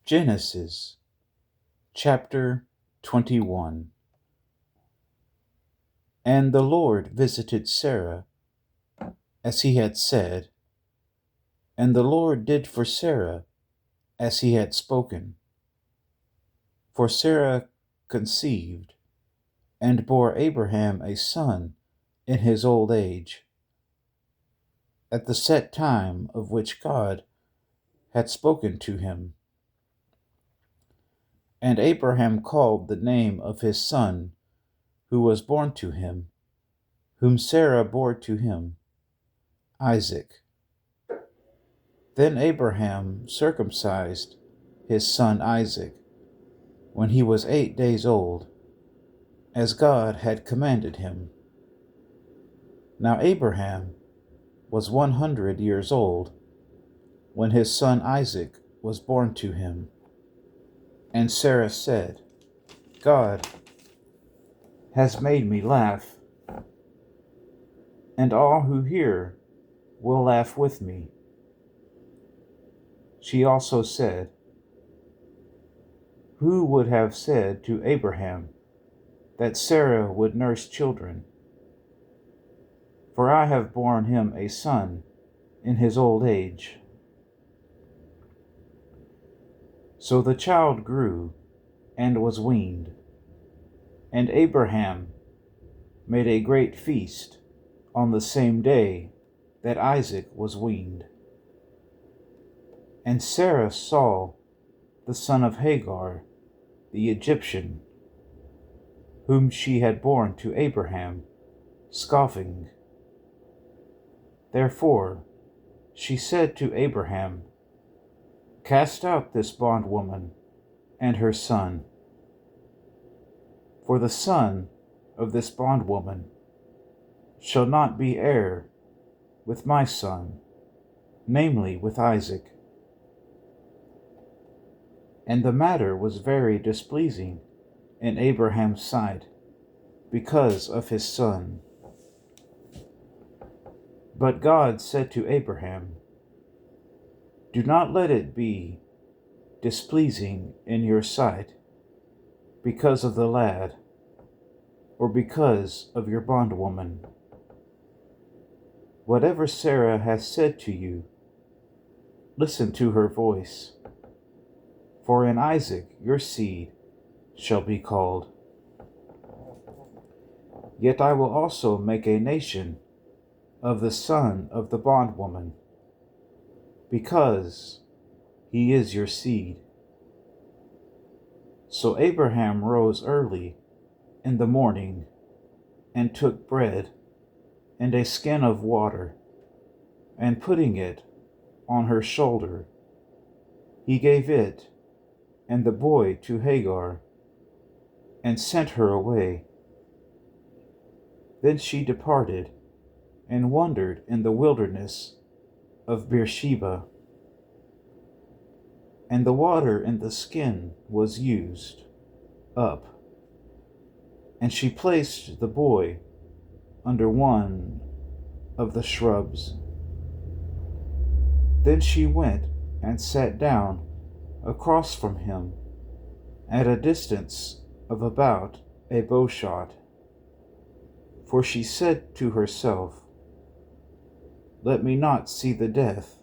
Genesis chapter 21. And the Lord visited Sarah, as he had said, and the Lord did for Sarah as he had spoken. For Sarah conceived, and bore Abraham a son in his old age, at the set time of which God had spoken to him. And Abraham called the name of his son who was born to him, whom Sarah bore to him, Isaac. Then Abraham circumcised his son Isaac when he was 8 days old, as God had commanded him. Now Abraham was 100 years old when his son Isaac was born to him. And Sarah said, God has made me laugh, and all who hear will laugh with me. She also said, Who would have said to Abraham that Sarah would nurse children? For I have borne him a son in his old age. So the child grew and was weaned, and Abraham made a great feast on the same day that Isaac was weaned. And Sarah saw the son of Hagar, the Egyptian, whom she had borne to Abraham, scoffing. Therefore she said to Abraham, Cast out this bondwoman and her son, for the son of this bondwoman shall not be heir with my son, namely with Isaac. And the matter was very displeasing in Abraham's sight because of his son. But God said to Abraham, Do not let it be displeasing in your sight because of the lad, or because of your bondwoman. Whatever Sarah has said to you, listen to her voice. For in Isaac your seed shall be called. Yet I will also make a nation of the son of the bondwoman, because he is your seed. So Abraham rose early in the morning, and took bread and a skin of water, and putting it on her shoulder, he gave it and the boy to Hagar, and sent her away. Then she departed and wandered in the wilderness of Beersheba. And the water in the skin was used up, and she placed the boy under one of the shrubs. Then she went and sat down across from him at a distance of about a bowshot. For she said to herself, Let me not see the death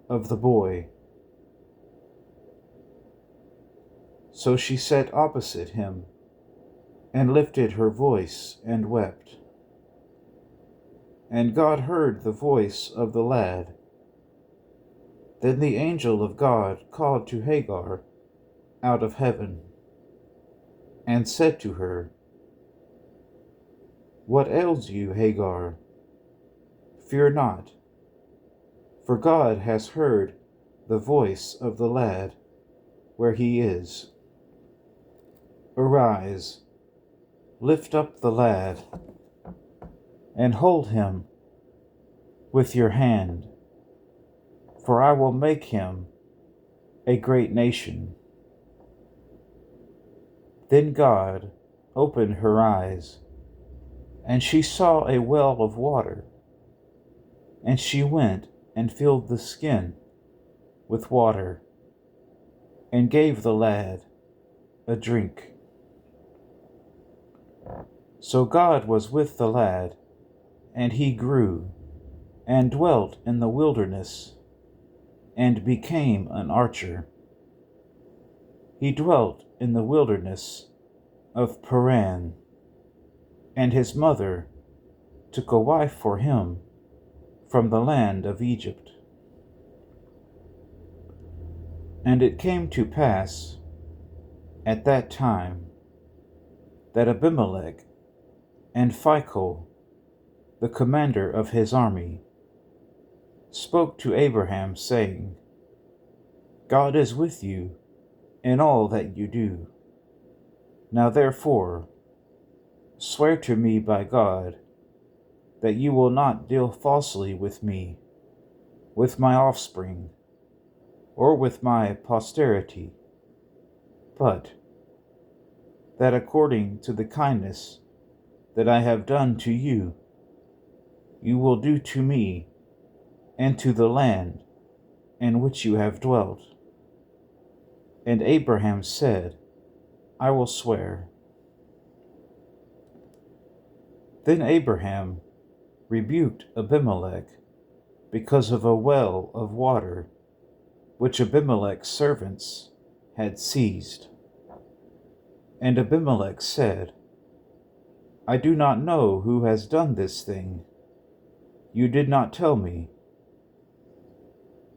of the boy. So she sat opposite him, and lifted her voice and wept. And God heard the voice of the lad. Then the angel of God called to Hagar out of heaven, and said to her, What ails you, Hagar? Fear not, for God has heard the voice of the lad where he is. Arise, lift up the lad, and hold him with your hand, for I will make him a great nation. Then God opened her eyes, and she saw a well of water, and she went and filled the skin with water, and gave the lad a drink. So God was with the lad, and he grew, and dwelt in the wilderness, and became an archer. He dwelt in the wilderness of Paran, and his mother took a wife for him from the land of Egypt. And it came to pass at that time that Abimelech and Phicol, the commander of his army, spoke to Abraham, saying, God is with you in all that you do. Now therefore, swear to me by God that you will not deal falsely with me, with my offspring, or with my posterity, but that according to the kindness that I have done to you, you will do to me and to the land in which you have dwelt. And Abraham said, I will swear. Then Abraham rebuked Abimelech because of a well of water which Abimelech's servants had seized. And Abimelech said, I do not know who has done this thing. You did not tell me,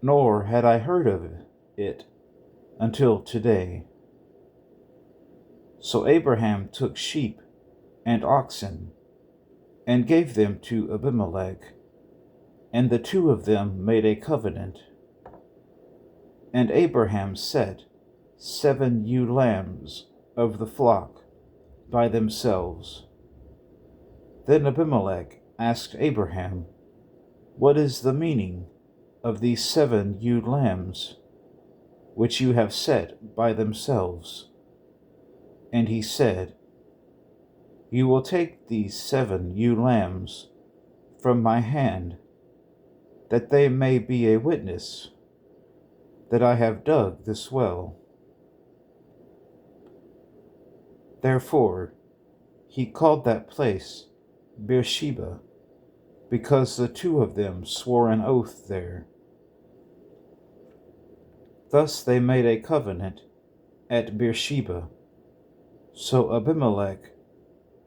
nor had I heard of it until today. So Abraham took sheep and oxen and gave them to Abimelech, and the two of them made a covenant. And Abraham set 7 ewe lambs of the flock by themselves. Then Abimelech asked Abraham, What is the meaning of these 7 ewe lambs, which you have set by themselves? And he said, You will take these 7 ewe lambs from my hand, that they may be a witness that I have dug this well. Therefore he called that place Beersheba, because the two of them swore an oath there. Thus they made a covenant at Beersheba. So Abimelech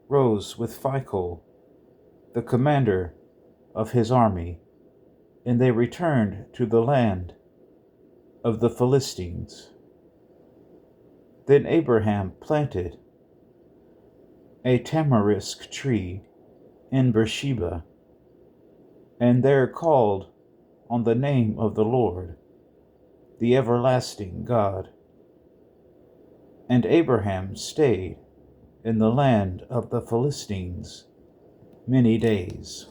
rose with Phicol, the commander of his army, and they returned to the land of the Philistines. Then Abraham planted a tamarisk tree in Beersheba, and there called on the name of the Lord, the everlasting God. And Abraham stayed in the land of the Philistines many days.